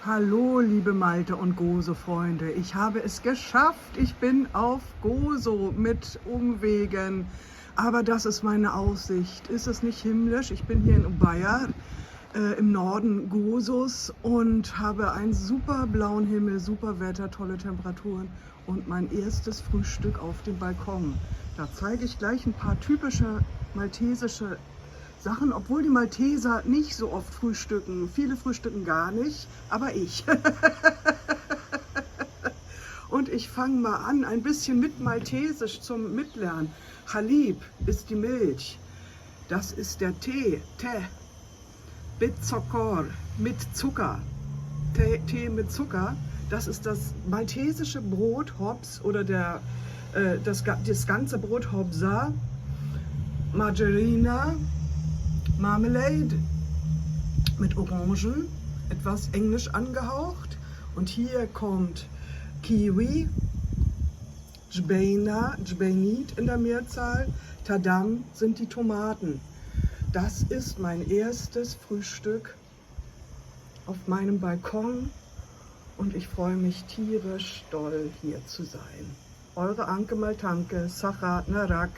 Hallo, liebe Malte und Gozo-Freunde. Ich habe es geschafft. Ich bin auf Gozo mit Umwegen. Aber das ist meine Aussicht. Ist es nicht himmlisch? Ich bin hier in Ubaya, im Norden Gozos und habe einen super blauen Himmel, super Wetter, tolle Temperaturen und mein erstes Frühstück auf dem Balkon. Da zeige ich gleich ein paar typische maltesische Sachen, obwohl die Malteser nicht so oft frühstücken. Viele frühstücken gar nicht, aber ich. Und ich fange mal an, ein bisschen mit Maltesisch zum Mitlernen. Halib ist die Milch. Das ist der Tee, Tee. Bitzokor, mit Zucker. Tee mit Zucker. Das ist das maltesische Brot, Hops, oder das ganze Brot Hopsa. Margarina, Marmelade mit Orangen, etwas englisch angehaucht. Und hier kommt Kiwi, Jbenit in der Mehrzahl, Tadam sind die Tomaten. Das ist mein erstes Frühstück auf meinem Balkon und ich freue mich tierisch doll, hier zu sein. Eure Anke Maltanke, Sachat Narak.